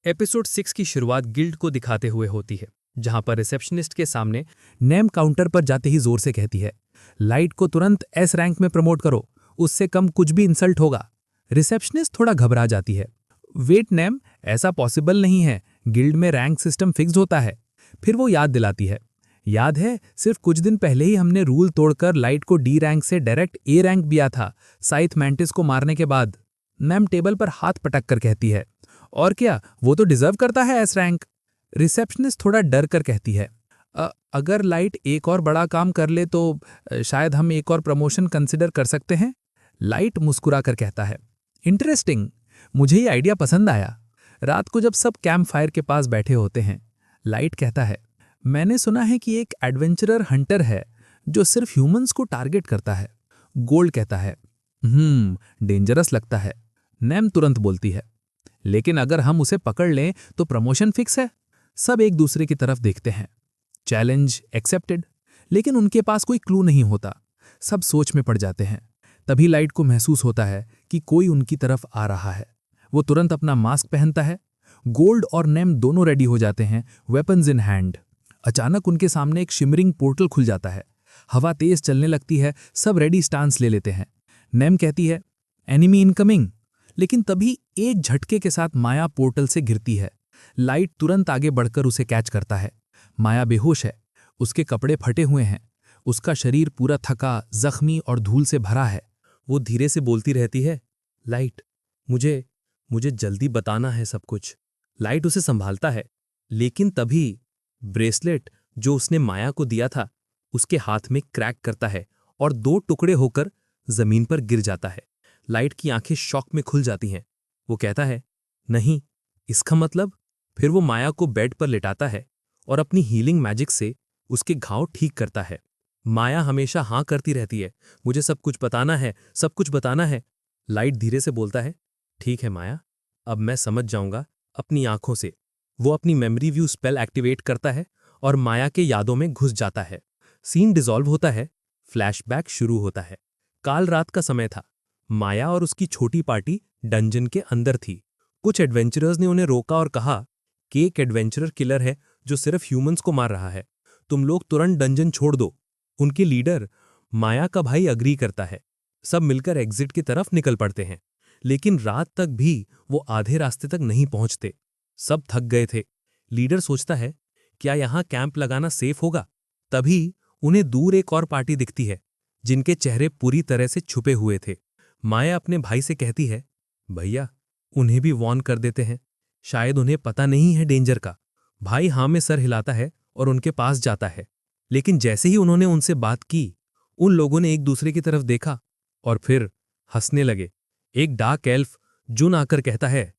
Episode 6 की शुरुआत guild को दिखाते हुए होती है, जहां पर रिसेप्शनिस्ट के सामने नेम काउंटर पर जाते ही जोर से कहती है, लाइट को तुरंत एस रैंक में प्रमोट करो, उससे कम कुछ भी इंसल्ट होगा। रिसेप्शनिस्ट थोड़ा घबरा जाती है। वेट नेम, ऐसा पॉसिबल नहीं है, गिल्ड में रैंक सिस्टम फिक्स्ड होता है। फिर वो याद दिलाती है, याद है सिर्फ कुछ दिन पहले ही हमने रूल तोड़कर लाइट को डी रैंक से डायरेक्ट ए रैंक दिया था, साइथ मैंटिस को मारने के बाद। नेम टेबल पर हाथ पटक कर कहती है, और क्या, वो तो डिजर्व करता है एस रैंक। रिसेप्शनिस्ट थोड़ा डर कर कहती है, अगर लाइट एक और बड़ा काम कर ले तो शायद हम एक और प्रमोशन कंसिडर कर सकते हैं। लाइट मुस्कुरा कर कहता है, इंटरेस्टिंग, मुझे ये आइडिया पसंद आया। रात को जब सब कैंप फायर के पास बैठे होते हैं, लाइट कहता है, मैंने सुना है कि एक एडवेंचरर हंटर है जो सिर्फ ह्यूमंस को टारगेट करता है। गोल्ड कहता है, डेंजरस लगता है। नेम तुरंत बोलती है, लेकिन अगर हम उसे पकड़ लें तो प्रमोशन फिक्स है। सब एक दूसरे की तरफ देखते हैं। चैलेंज एक्सेप्टेड, लेकिन उनके पास कोई क्लू नहीं होता। सब सोच में पड़ जाते हैं। तभी लाइट को महसूस होता है कि कोई उनकी तरफ आ रहा है। वो तुरंत अपना मास्क पहनता है। गोल्ड और नेम दोनों रेडी हो जाते हैं, वेपन्स इन हैंड। अचानक उनके सामने एक शिमरिंग पोर्टल खुल जाता है। हवा तेज चलने लगती है। सब रेडी स्टांस ले लेते हैं। नेम कहती है, एनिमी इनकमिंग। लेकिन तभी एक झटके के साथ माया पोर्टल से गिरती है। लाइट तुरंत आगे बढ़कर उसे कैच करता है। माया बेहोश है। उसके कपड़े फटे हुए हैं। उसका शरीर पूरा थका, जख्मी और धूल से भरा है। वो धीरे से बोलती रहती है, लाइट, मुझे जल्दी बताना है सब कुछ। लाइट उसे संभालता है, लेकिन तभी ब्रेसलेट जो उसने माया को दिया था उसके हाथ में क्रैक करता है और 2 टुकड़े होकर जमीन पर गिर जाता है। लाइट की आंखें शॉक में खुल जाती हैं। वो कहता है, नहीं, इसका मतलब। फिर वो माया को बेड पर लेटाता है और अपनी हीलिंग मैजिक से उसके घाव ठीक करता है। माया हमेशा हाँ करती रहती है, मुझे सब कुछ बताना है, सब कुछ बताना है। लाइट धीरे से बोलता है, ठीक है माया, अब मैं समझ जाऊंगा अपनी आंखों से। वो अपनी मेमोरी व्यू स्पेल एक्टिवेट करता है और माया के यादों में घुस जाता है। सीन डिसॉल्व होता है। फ्लैशबैक शुरू होता है। काल रात का समय था। माया और उसकी छोटी पार्टी डंजन के अंदर थी। कुछ एडवेंचरर्स ने उन्हें रोका और कहा कि एक एडवेंचरर किलर है जो सिर्फ ह्यूमंस को मार रहा है, तुम लोग तुरंत डंजन छोड़ दो। उनके लीडर माया का भाई अग्री करता है। सब मिलकर एग्जिट की तरफ निकल पड़ते हैं, लेकिन रात तक भी वो आधे रास्ते तक नहीं पहुंचते। सब थक गए थे। लीडर सोचता है, क्या यहां कैंप लगाना सेफ होगा? तभी उन्हें दूर एक और पार्टी दिखती है, जिनके चेहरे पूरी तरह से छुपे हुए थे। माया अपने भाई से कहती है, भैया, उन्हें भी वॉर्न कर देते हैं, शायद उन्हें पता नहीं है डेंजर का। भाई हाँ में सर हिलाता है और उनके पास जाता है। लेकिन जैसे ही उन्होंने उनसे बात की, उन लोगों ने एक दूसरे की तरफ देखा और फिर हंसने लगे। एक डार्क एल्फ जुन आकर कहता है,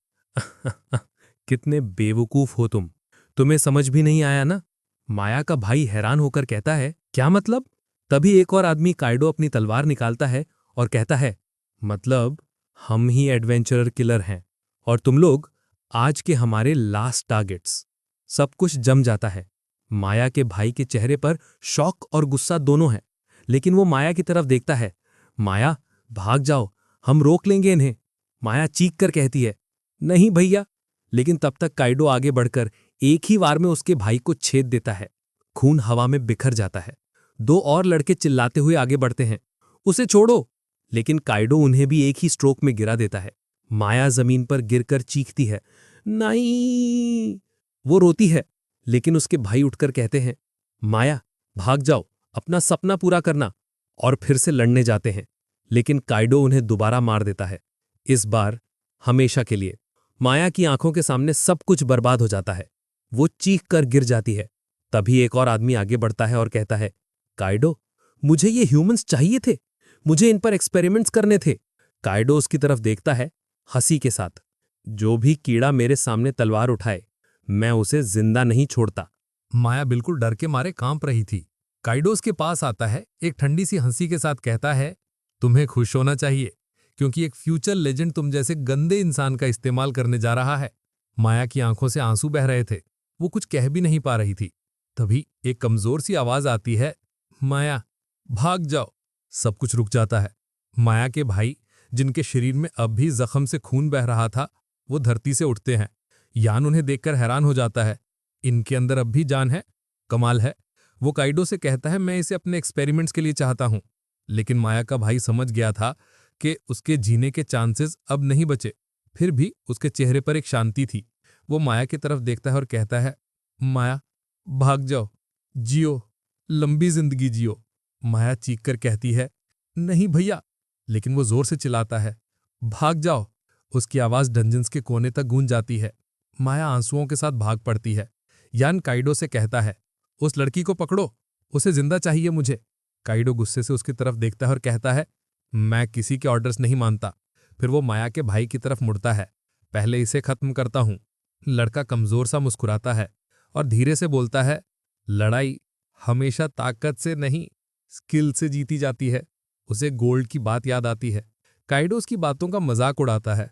कितने बेवकूफ हो तुम, तुम्हें समझ भी नहीं आया ना? माया का भाई हैरान होकर कहता है, क्या मतलब? तभी एक और आदमी काइडो अपनी तलवार निकालता है और कहता है, मतलब हम ही एडवेंचरर किलर हैं और तुम लोग आज के हमारे लास्ट टारगेट्स। सब कुछ जम जाता है। माया के भाई के चेहरे पर शॉक और गुस्सा दोनों है, लेकिन वो माया की तरफ देखता है। माया, भाग जाओ, हम रोक लेंगे इन्हें। माया चीख कर कहती है, नहीं भैया। लेकिन तब तक काइडो आगे बढ़कर एक ही वार में उसके भाई को छेद देता है। खून हवा में बिखर जाता है। 2 और लड़के चिल्लाते हुए आगे बढ़ते हैं, उसे छोड़ो। लेकिन काइडो उन्हें भी एक ही स्ट्रोक में गिरा देता है। माया जमीन पर गिरकर चीखती है, नहीं। वो रोती है, लेकिन उसके भाई उठकर कहते हैं, माया, भाग जाओ, अपना सपना पूरा करना। और फिर से लड़ने जाते हैं, लेकिन काइडो उन्हें दोबारा मार देता है, इस बार हमेशा के लिए। माया की आंखों के सामने सब कुछ बर्बाद हो जाता है। वो चीख कर गिर जाती है। तभी एक और आदमी आगे बढ़ता है और कहता है, काइडो, मुझे ये ह्यूमंस चाहिए थे, मुझे इन पर एक्सपेरिमेंट्स करने थे। काइडो उसकी तरफ देखता है हंसी के साथ, जो भी कीड़ा मेरे सामने तलवार उठाए, मैं उसे जिंदा नहीं छोड़ता। माया बिल्कुल डर के मारे कांप रही थी। काइडो उसके पास आता है, एक ठंडी सी हंसी के साथ कहता है, तुम्हें खुश होना चाहिए, क्योंकि एक फ्यूचर लेजेंड तुम जैसे गंदे इंसान का इस्तेमाल करने जा रहा है। माया की आंखों से आंसू बह रहे थे। वो कुछ कह भी नहीं पा रही थी। तभी एक कमजोर सी आवाज आती है, माया, भाग जाओ। सब कुछ रुक जाता है। माया के भाई, जिनके शरीर में अब भी जख्म से खून बह रहा था, वो धरती से उठते हैं। यान उन्हें देखकर हैरान हो जाता है। इनके अंदर अब भी जान है, कमाल है। वो काइडो से कहता है, मैं इसे अपने एक्सपेरिमेंट्स के लिए चाहता हूं। लेकिन माया का भाई समझ गया था कि उसके जीने के चांसेस अब नहीं बचे। फिर भी उसके चेहरे पर एक शांति थी। वो माया की तरफ देखता है और कहता है, माया भाग जाओ, जियो, लंबी जिंदगी जियो। माया चीख कर कहती है, नहीं भैया। लेकिन वो जोर से चिल्लाता है, भाग जाओ। उसकी आवाज डंजन्स के कोने तक गूंज जाती है। माया आंसुओं के साथ भाग पड़ती है। यान काइडो से कहता है, उस लड़की को पकड़ो, उसे जिंदा चाहिए मुझे। काइडो गुस्से से उसकी तरफ देखता है और कहता है, मैं किसी के ऑर्डर्स नहीं मानता। फिर वो माया के भाई की तरफ मुड़ता है, पहले इसे खत्म करता हूं। लड़का कमजोर सा मुस्कुराता है और धीरे से बोलता है, लड़ाई हमेशा ताकत से नहीं, स्किल से जीती जाती है। उसे गोल्ड की बात याद आती है। काइडो उसकी बातों का मजाक उड़ाता है,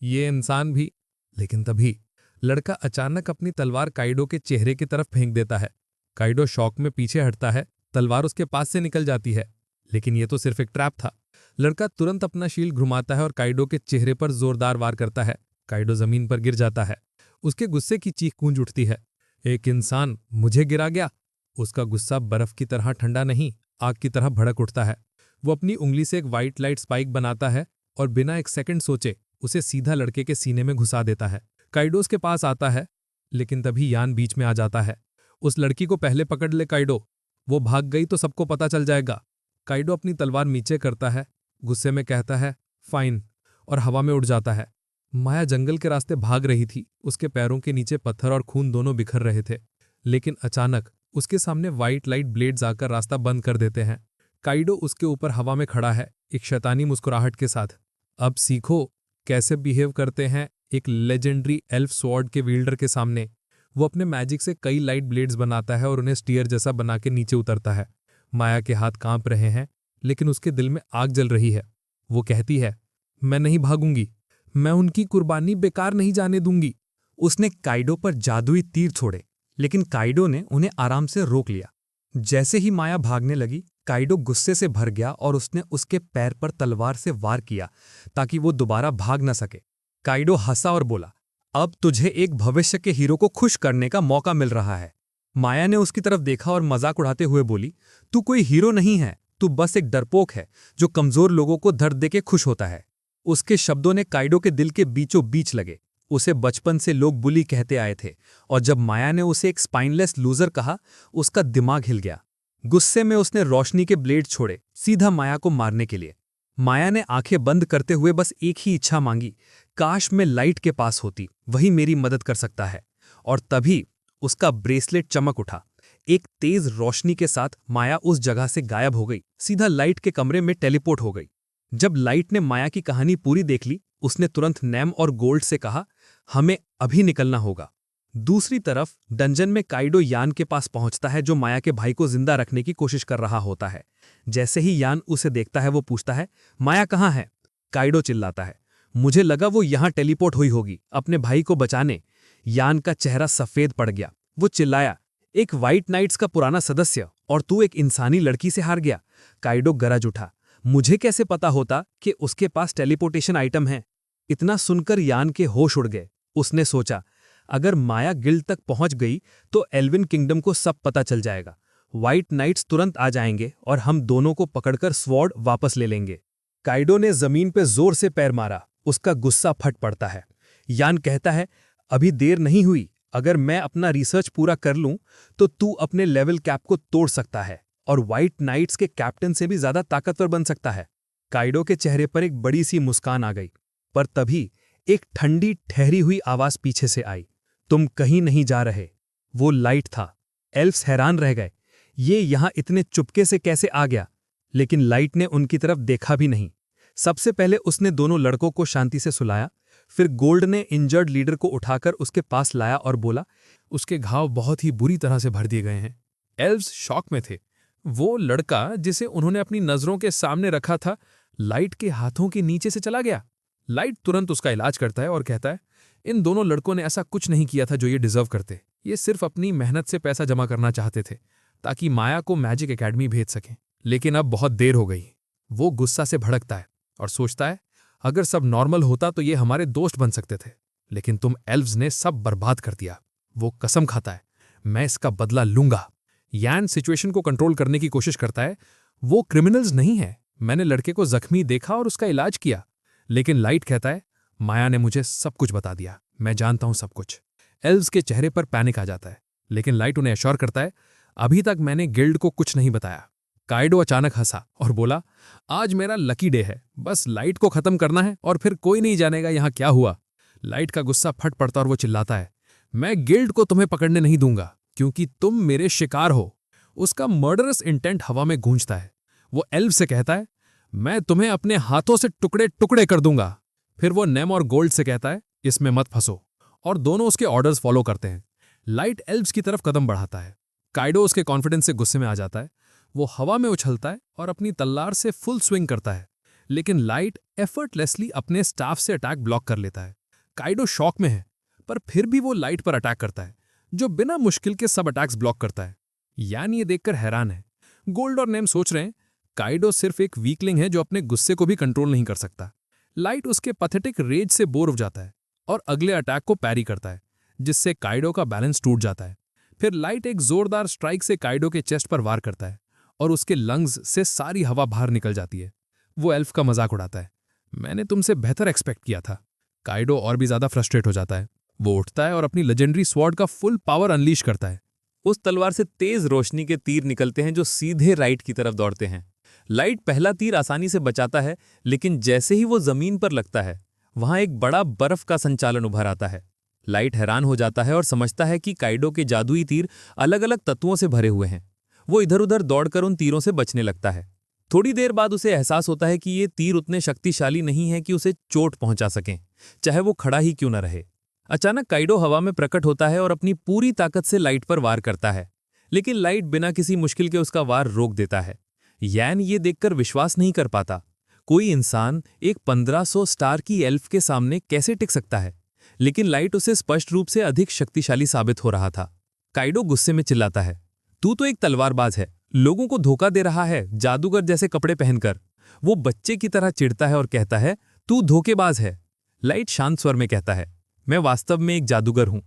ये इंसान भी। लेकिन तभी लड़का अचानक अपनी तलवार काइडो के चेहरे की तरफ फेंक देता है। काइडो शॉक में पीछे हटता है, तलवार उसके पास से निकल जाती है। लेकिन यह तो सिर्फ एक ट्रैप था। लड़का तुरंत अपना शील्ड घुमाता है और काइडो के चेहरे पर जोरदार वार करता है। काइडो जमीन पर गिर जाता है। उसके गुस्से की चीख गूंज उठती है, एक इंसान मुझे गिरा गया। उसका गुस्सा बर्फ की तरह ठंडा नहीं, आग की तरह भड़क उठता है। वो अपनी उंगली से एक व्हाइट लाइट स्पाइक बनाता है और बिना एक सेकंड सोचे उसे सीधा लड़के के सीने में घुसा देता है। काइडो उसके पास आता है, लेकिन तभी यान बीच में आ जाता है। उस लड़की को पहले पकड़ ले काइडो, वो भाग गई तो सबको पता चल जाएगा। काइडो अपनी तलवार नीचे करता है, गुस्से में कहता है, फाइन, और हवा में उड़ जाता है। माया जंगल के रास्ते भाग रही थी। उसके पैरों के नीचे पत्थर और खून दोनों बिखर रहे थे। लेकिन अचानक उसके सामने व्हाइट लाइट ब्लेड्स आकर रास्ता बंद कर देते हैं। काइडो उसके ऊपर हवा में खड़ा है, एक शैतानी मुस्कुराहट के साथ। अब सीखो कैसे बिहेव करते हैं एक लेजेंडरी एल्फ स्वॉर्ड के विल्डर के सामने। वो अपने मैजिक से कई लाइट ब्लेड्स बनाता है और उन्हें स्टीयर जैसा बना के नीचे उतरता है। माया के हाथ कांप रहे हैं, लेकिन उसके दिल में आग जल रही है। वो कहती है, मैं नहीं भागूंगी, मैं उनकी कुर्बानी बेकार नहीं जाने दूंगी। उसने काइडो पर जादुई तीर छोड़े, लेकिन काइडो ने उन्हें आराम से रोक लिया। जैसे ही माया भागने लगी, काइडो गुस्से से भर गया और उसने उसके पैर पर तलवार से वार किया ताकि वो दोबारा भाग न सके। काइडो हंसा और बोला, अब तुझे एक भविष्य के हीरो को खुश करने का मौका मिल रहा है। माया ने उसकी तरफ देखा और मजाक उड़ाते हुए बोली, तू कोई हीरो नहीं है, तू बस एक डरपोक है जो कमजोर लोगों को दर्द देके खुश होता है। उसके शब्दों ने काइडो के दिल के बीचों बीच लगे। उसे बचपन से लोग बुली कहते आए थे, और जब माया ने उसे एक स्पाइनलेस लूजर कहा, उसका दिमाग हिल गया। गुस्से में उसने रोशनी के ब्लेड छोड़े, सीधा माया को मारने के लिए। माया ने आंखें बंद करते हुए बस एक ही इच्छा मांगी, काश मैं लाइट के पास होती, वही मेरी मदद कर सकता है। और तभी उसका ब्रेसलेट चमक उठा। एक तेज रोशनी के साथ माया उस जगह से गायब हो गई, सीधा लाइट के कमरे में टेलीपोर्ट हो गई। जब लाइट ने माया की कहानी पूरी देख ली, उसने तुरंत नैम और गोल्ड से कहा, हमें अभी निकलना होगा। दूसरी तरफ डंजन में काइडो यान के पास पहुंचता है, जो माया के भाई को जिंदा रखने की कोशिश कर रहा होता है। जैसे ही यान उसे देखता है, वो पूछता है, माया कहाँ है? काइडो चिल्लाता है, मुझे लगा वो यहां टेलीपोर्ट हुई होगी अपने भाई को बचाने। यान का चेहरा सफेद पड़ गया। वो चिल्लाया, एक व्हाइट नाइट्स का पुराना सदस्य, और तू एक इंसानी लड़की से हार गया। काइडो गरज उठा, मुझे कैसे पता होता कि उसके पास टेलीपोर्टेशन आइटम है? इतना सुनकर यान के होश उड़ गए। उसने सोचा, अगर माया गिल्ड तक पहुंच गई तो एल्विन किंगडम को सब पता चल जाएगा। व्हाइट नाइट्स तुरंत आ जाएंगे और हम दोनों को पकड़कर स्वॉर्ड वापस ले लेंगे। काइडो ने जमीन पे जोर से पैर मारा। उसका गुस्सा फट पड़ता है। यान कहता है, अभी देर नहीं हुई। अगर मैं अपना रिसर्च पूरा कर लूं तो तू अपने लेवल कैप को तोड़ सकता है और व्हाइट नाइट्स के कैप्टन से भी ज्यादा ताकतवर बन सकता है। काइडो के चेहरे पर एक बड़ी सी मुस्कान आ गई, पर तभी एक ठंडी ठहरी हुई आवाज पीछे से आई, तुम कहीं नहीं जा रहे। वो लाइट था। एल्फ्स हैरान रह गए, ये यहां इतने चुपके से कैसे आ गया? लेकिन लाइट ने उनकी तरफ देखा भी नहीं। सबसे पहले उसने दोनों लड़कों को शांति से सुलाया। फिर गोल्ड ने इंजर्ड लीडर को उठाकर उसके पास लाया और बोला, उसके घाव बहुत ही बुरी तरह से भर दिए गए हैं। एल्व्स शॉक में थे। वो लड़का जिसे उन्होंने अपनी नजरों के सामने रखा था, लाइट के हाथों के नीचे से चला गया। लाइट तुरंत उसका इलाज करता है और कहता है, इन दोनों लड़कों ने ऐसा कुछ नहीं किया था जो ये डिजर्व करते। ये सिर्फ अपनी मेहनत से पैसा जमा करना चाहते थे ताकि माया को मैजिक एकेडमी भेज सकें। लेकिन अब बहुत देर हो गई। वो गुस्सा से भड़कता है और सोचता है, अगर सब नॉर्मल होता तो ये हमारे दोस्त बन सकते थे। लेकिन तुम एल्व्स ने सब बर्बाद कर दिया। वो कसम खाता है, मैं इसका बदला लूंगा। यान सिचुएशन को कंट्रोल करने की कोशिश करता है। वो क्रिमिनल्स नहीं है, मैंने लड़के को जख्मी देखा और उसका इलाज किया। लेकिन लाइट कहता है, माया ने मुझे सब कुछ बता दिया, मैं जानता हूं सब कुछ। एल्व्स के चेहरे पर पैनिक आ जाता है, लेकिन लाइट उन्हें एश्योर करता है, अभी तक मैंने गिल्ड को कुछ नहीं बताया। काइडो अचानक हंसा और बोला, आज मेरा लकी डे है, बस लाइट को खत्म करना है और फिर कोई नहीं जानेगा यहां क्या हुआ। लाइट का गुस्सा फट पड़ता और वो चिल्लाता है, मैं गिल्ड को तुम्हें पकड़ने नहीं दूंगा क्योंकि तुम मेरे शिकार हो। उसका मर्डरस इंटेंट हवा में गूंजता है। वो एल्व से कहता है, मैं तुम्हें अपने हाथों से टुकड़े टुकड़े कर दूंगा। फिर वो नेम और गोल्ड से कहता है, इसमें मत फंसो, और दोनों उसके ऑर्डर्स फॉलो करते हैं। लाइट एल्व्स की तरफ कदम बढ़ाता है। काइडो उसके कॉन्फिडेंस से गुस्से में आ जाता है। वो हवा में उछलता है और अपनी तलवार से फुल स्विंग करता है, लेकिन लाइट एफर्टलेसली अपने स्टाफ से अटैक ब्लॉक कर लेता है। काइडो शॉक में है, पर फिर भी वो लाइट पर अटैक करता है, जो बिना मुश्किल के सब अटैक्स ब्लॉक करता है। यान ये देखकर हैरान है। गोल्ड और नेम सोच रहे हैं, काइडो सिर्फ एक वीकलिंग है जो अपने गुस्से को भी कंट्रोल नहीं कर सकता। लाइट उसके पैथेटिक रेज से बोर हो जाता है और अगले अटैक को पैरी करता है, जिससे काइडो का बैलेंस टूट जाता है। फिर लाइट एक जोरदार स्ट्राइक से काइडो के चेस्ट पर वार करता है और उसके लंग्स से सारी हवा बाहर निकल जाती है। वो एल्फ का मजाक उड़ाता है, मैंने तुमसे बेहतर एक्सपेक्ट किया था। काइडो और भी ज्यादा फ्रस्ट्रेट हो जाता है। वो उठता है और अपनी लेजेंडरी स्वॉर्ड का फुल पावर अनलीश करता है। उस तलवार से तेज रोशनी के तीर निकलते हैं जो सीधे लाइट की तरफ दौड़ते हैं। लाइट पहला तीर आसानी से बचाता है, लेकिन जैसे ही वो जमीन पर लगता है, वहां एक बड़ा बर्फ का संचालन उभर आता है। लाइट हैरान हो जाता है और समझता है कि काइडो के जादुई तीर अलग अलग तत्वों से भरे हुए हैं। वो इधर उधर दौड़कर उन तीरों से बचने लगता है। थोड़ी देर बाद उसे एहसास होता है कि ये तीर उतने शक्तिशाली नहीं है कि उसे चोट पहुंचा सकें, चाहे वो खड़ा ही क्यों न रहे। अचानक काइडो हवा में प्रकट होता है और अपनी पूरी ताकत से लाइट पर वार करता है, लेकिन लाइट बिना किसी मुश्किल के उसका वार रोक देता है। यान ये देखकर विश्वास नहीं कर पाता। कोई इंसान एक 1500 स्टार की एल्फ के सामने कैसे टिक सकता है? लेकिन लाइट उसे स्पष्ट रूप से अधिक शक्तिशाली साबित हो रहा था। काइडो गुस्से में चिल्लाता है, तू तो एक तलवारबाज है, लोगों को धोखा दे रहा है जादूगर जैसे कपड़े पहनकर। वो बच्चे की तरह चिढ़ता है और कहता है, तू धोखेबाज है। लाइट शांत स्वर में कहता है, मैं वास्तव में एक जादूगर हूं।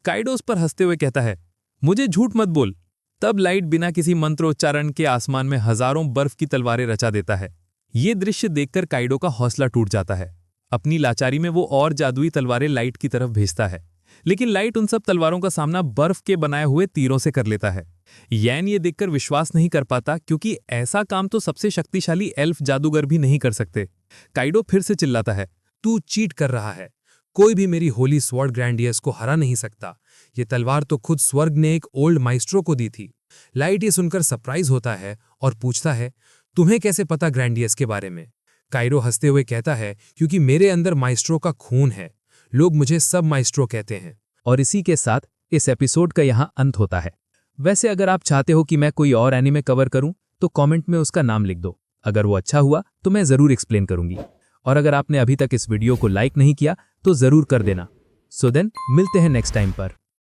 काइडो उस पर हंसते हुए कहता है, मुझे झूठ मत बोल। तब लाइट बिना किसी मंत्रोच्चारण के आसमान में हजारों बर्फ की तलवारें रचा देता है। ये दृश्य देखकर काइडो का हौसला टूट जाता है। अपनी लाचारी में वो और जादुई तलवारें लाइट की तरफ भेजता है, लेकिन लाइट उन सब तलवारों का सामना बर्फ के बनाए हुए तीरों से कर लेता है। यान ये देखकर विश्वास नहीं कर पाता, क्योंकि ऐसा काम तो सबसे शक्तिशाली एल्फ जादूगर भी नहीं कर सकते। काइडो फिर से चिल्लाता है, तू चीट कर रहा है, कोई भी मेरी होली स्वॉर्ड ग्रैंडियस को हरा नहीं सकता। ये तलवार तो खुद स्वर्ग ने एक ओल्ड माइस्ट्रो को दी थी। लाइट ये सुनकर सरप्राइज होता है और पूछता है, तुम्हें कैसे पता ग्रैंडियस के बारे में? काइडो हंसते हुए कहता है, क्योंकि मेरे अंदर माइस्ट्रो का खून है, लोग मुझे सब माइस्ट्रो कहते हैं। और इसी के साथ इस एपिसोड का यहाँ अंत होता है। वैसे अगर आप चाहते हो कि मैं कोई और एनीमे कवर करूं, तो कमेंट में उसका नाम लिख दो। अगर वो अच्छा हुआ तो मैं ज़रूर एक्सप्लेन करूंगी। और अगर आपने अभी तक इस वीडियो को लाइक नहीं किया तो ज़रूर कर देना। सो देन मिलते हैं नेक्स्ट टाइम पर।